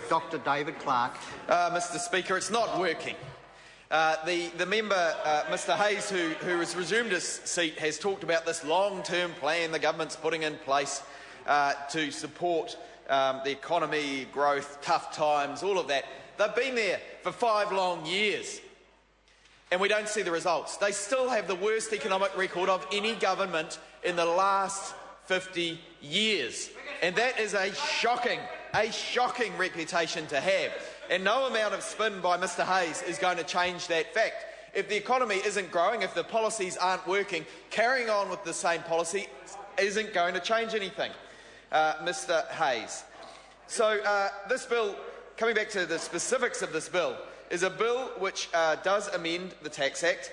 Dr. David Clark. Mr. Speaker, it's not working. The member, Mr. Hayes, who has resumed his seat, has talked about this long-term plan the government's putting in place to support the economy, growth, tough times, all of that. They've been there for 5 long years, and we don't see the results. They still have the worst economic record of any government in the last 50 years, and that is a shocking reputation to have. And no amount of spin by Mr. Hayes is going to change that fact. If the economy isn't growing, if the policies aren't working, carrying on with the same policy isn't going to change anything, Mr. Hayes. So this bill, coming back to the specifics of this bill, is a bill which does amend the Tax Act.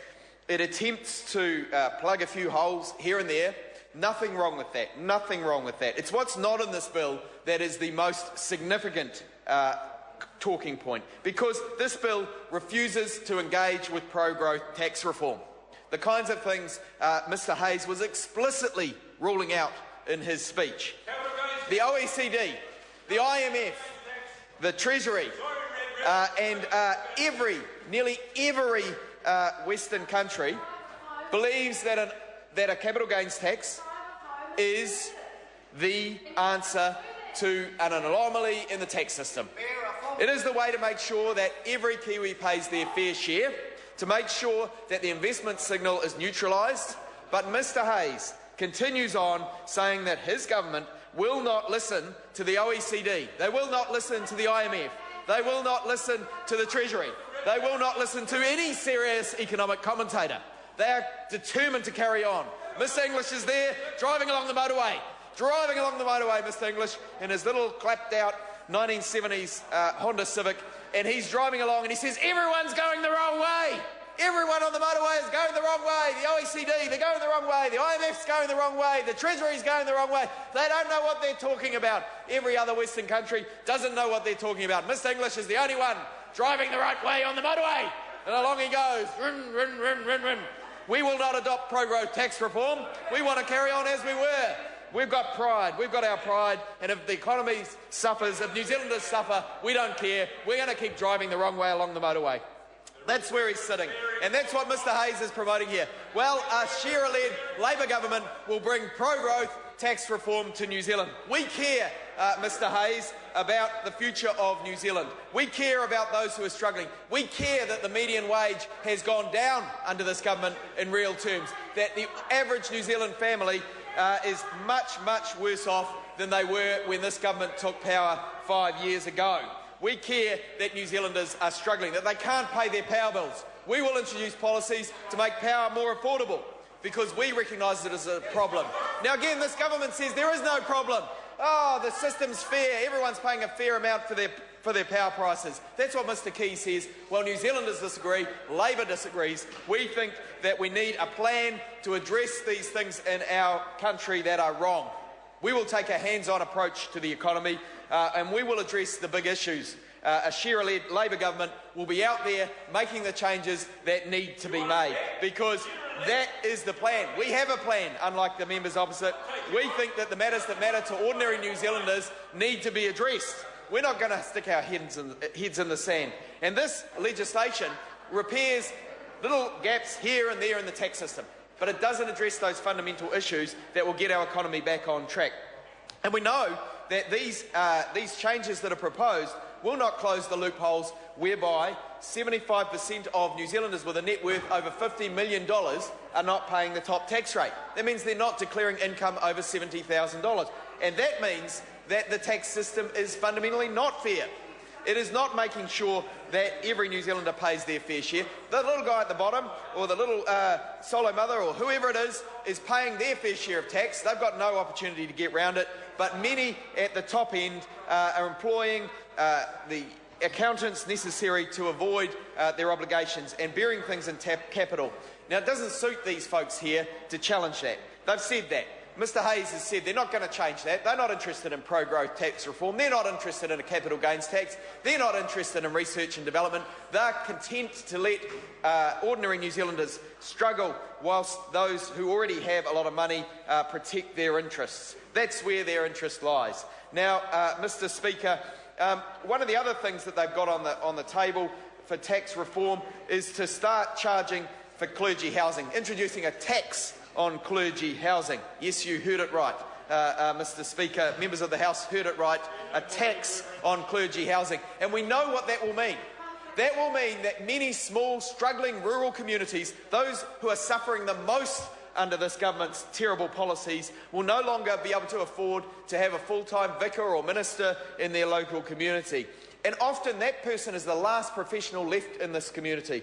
It attempts to plug a few holes here and there. Nothing wrong with that. Nothing wrong with that. It's what's not in this bill that is the most significant talking point, because this bill refuses to engage with pro-growth tax reform. The kinds of things Mr. Hayes was explicitly ruling out in his speech. The OECD, the IMF, the Treasury, and nearly every Western country believes that a capital gains tax is the answer to an anomaly in the tax system. It is the way to make sure that every Kiwi pays their fair share, to make sure that the investment signal is neutralised. But Mr. Hayes continues on saying that his government will not listen to the OECD, they will not listen to the IMF, they will not listen to the Treasury, they will not listen to any serious economic commentator. They are determined to carry on. Mr. English is there, driving along the motorway, Mr. English, in his little clapped-out 1970s Honda Civic, and he's driving along and he says, everyone's going the wrong way. Everyone on the motorway is going the wrong way. The OECD, they're going the wrong way. The IMF's going the wrong way. The Treasury's going the wrong way. They don't know what they're talking about. Every other Western country doesn't know what they're talking about. Mr. English is the only one driving the right way on the motorway. And along he goes. Rin, rin, rin, rin, rin. We will not adopt pro-growth tax reform. We want to carry on as we were. We've got pride, we've got our pride, and if the economy suffers, if New Zealanders suffer, we don't care. We're going to keep driving the wrong way along the motorway. That's where he's sitting, and that's what Mr. Hayes is promoting here. Well, a Shearer-led Labor government will bring pro-growth tax reform to New Zealand. We care, Mr. Hayes, about the future of New Zealand. We care about those who are struggling. We care that the median wage has gone down under this government in real terms, that the average New Zealand family is much, much worse off than they were when this government took power 5 years ago. We care that New Zealanders are struggling, that they can't pay their power bills. We will introduce policies to make power more affordable, because we recognise it as a problem. Now again, this government says there is no problem. Oh, the system's fair, everyone's paying a fair amount for their power prices. That's what Mr. Key says. Well, New Zealanders disagree, Labor disagrees. We think that we need a plan to address these things in our country that are wrong. We will take a hands-on approach to the economy, and we will address the big issues. A Shearer-led Labor government will be out there making the changes that need to be made, because that is the plan. We have a plan, unlike the members opposite. We think that the matters that matter to ordinary New Zealanders need to be addressed. We're not going to stick our heads in the sand. And this legislation repairs little gaps here and there in the tax system, but it doesn't address those fundamental issues that will get our economy back on track. And we know that these changes that are proposed will not close the loopholes whereby 75% of New Zealanders with a net worth over $50 million are not paying the top tax rate. That means they're not declaring income over $70,000. And that means that the tax system is fundamentally not fair. It is not making sure that every New Zealander pays their fair share. The little guy at the bottom, or the little solo mother, or whoever it is paying their fair share of tax. They've got no opportunity to get round it. But many at the top end are employing the accountants necessary to avoid their obligations and bearing things in capital. Now, it doesn't suit these folks here to challenge that. They've said that. Mr. Hayes has said they're not going to change that. They're not interested in pro-growth tax reform. They're not interested in a capital gains tax. They're not interested in research and development. They're content to let ordinary New Zealanders struggle whilst those who already have a lot of money protect their interests. That's where their interest lies. Now, Mr. Speaker, One of the other things that they've got on the table for tax reform is to start charging for clergy housing, introducing a tax on clergy housing. Yes, you heard it right, Mr Speaker. Members of the House heard it right, a tax on clergy housing. And we know what that will mean. That will mean that many small, struggling rural communities, those who are suffering the most under this government's terrible policies, will no longer be able to afford to have a full-time vicar or minister in their local community. And often that person is the last professional left in this community.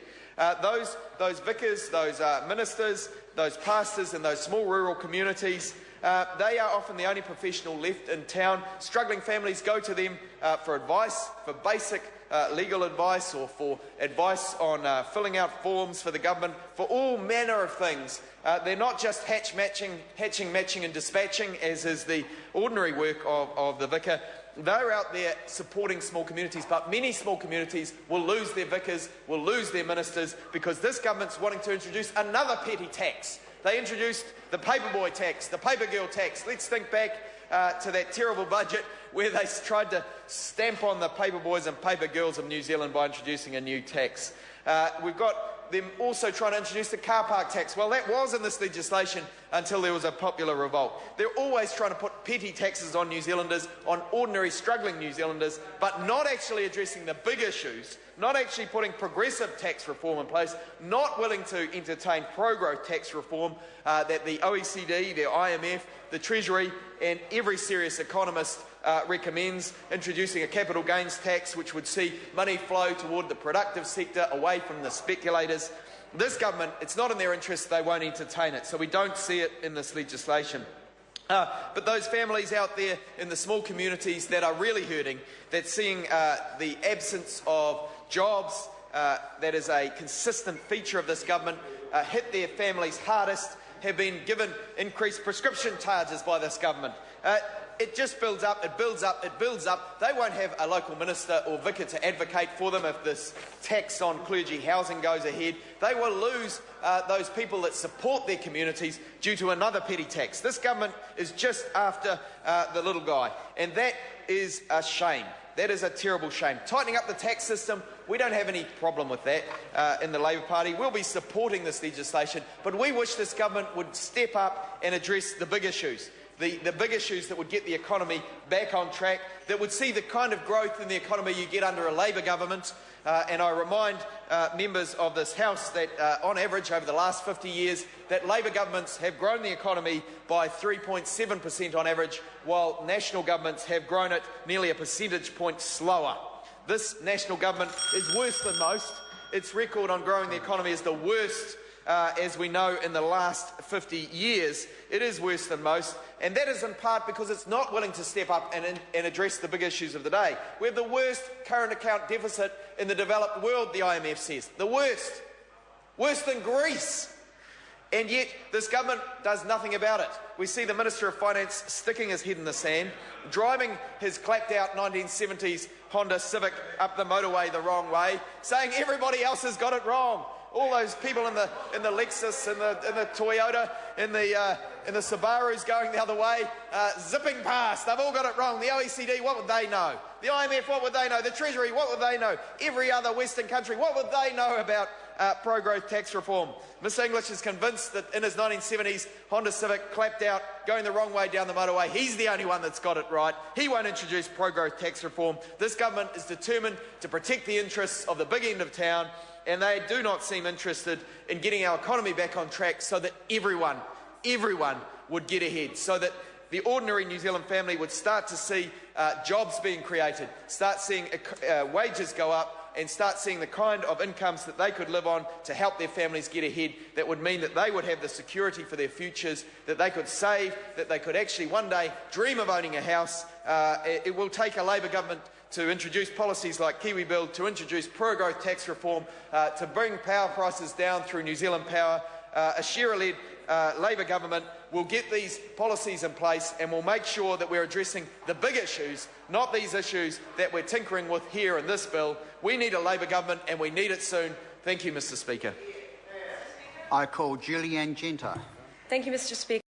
Those vicars, those ministers, those pastors in those small rural communities, they are often the only professional left in town. Struggling families go to them for advice, for basic legal advice, or for advice on filling out forms for the government, for all manner of things. They're not just hatching, matching and dispatching, as is the ordinary work of the vicar. They're out there supporting small communities, but many small communities will lose their vicars, will lose their ministers, because this government's wanting to introduce another petty tax. They introduced the paperboy tax, the paper girl tax. Let's think back to that terrible budget where they tried to stamp on the paper boys and paper girls of New Zealand by introducing a new tax. We've got them also trying to introduce the car park tax. Well, that was in this legislation until there was a popular revolt. They're always trying to put petty taxes on New Zealanders, on ordinary struggling New Zealanders, but not actually addressing the big issues, not actually putting progressive tax reform in place, not willing to entertain pro-growth tax reform that the OECD, the IMF, the Treasury and every serious economist recommends, introducing a capital gains tax which would see money flow toward the productive sector away from the speculators. This government, it's not in their interest, they won't entertain it, so we don't see it in this legislation. But those families out there in the small communities that are really hurting, that seeing the absence of jobs, that is a consistent feature of this government, hit their families hardest, have been given increased prescription charges by this government. It just builds up, it builds up, it builds up. They won't have a local minister or vicar to advocate for them if this tax on clergy housing goes ahead. They will lose those people that support their communities due to another petty tax. This government is just after the little guy, and that is a shame. That is a terrible shame. Tightening up the tax system, we don't have any problem with that in the Labor Party. We'll be supporting this legislation, but we wish this government would step up and address the big issues. The big issues that would get the economy back on track, that would see the kind of growth in the economy you get under a Labor government. And I remind members of this House that on average over the last 50 years that Labor governments have grown the economy by 3.7% on average, while national governments have grown it nearly a percentage point slower. This national government is worse than most. Its record on growing the economy is the worst as we know in the last 50 years. It is worse than most, and that is in part because it's not willing to step up and address the big issues of the day. We have the worst current account deficit in the developed world, the IMF says. The worst. Worse than Greece. And yet this government does nothing about it. We see the Minister of Finance sticking his head in the sand, driving his clapped-out 1970s Honda Civic up the motorway the wrong way, saying everybody else has got it wrong. All those people in the Lexus, in the Toyota, in the Subarus going the other way, zipping past. They've all got it wrong. The OECD, what would they know? The IMF, what would they know? The Treasury, what would they know? Every other Western country, what would they know about pro-growth tax reform? Mr English is convinced that in his 1970s Honda Civic, clapped out, going the wrong way down the motorway, he's the only one that's got it right. He won't introduce pro-growth tax reform. This government is determined to protect the interests of the big end of town, and they do not seem interested in getting our economy back on track so that everyone would get ahead, so that the ordinary New Zealand family would start to see jobs being created, start seeing wages go up, and start seeing the kind of incomes that they could live on to help their families get ahead. That would mean that they would have the security for their futures, that they could save, that they could actually one day dream of owning a house. It will take a Labor government to introduce policies like Kiwi Build, to introduce pro-growth tax reform, to bring power prices down through New Zealand Power. A Shearer-led Labor government will get these policies in place and will make sure that we're addressing the big issues, not these issues that we're tinkering with here in this bill. We need a Labor government, and we need it soon. Thank you, Mr Speaker. I call Julianne Genter. Thank you, Mr Speaker.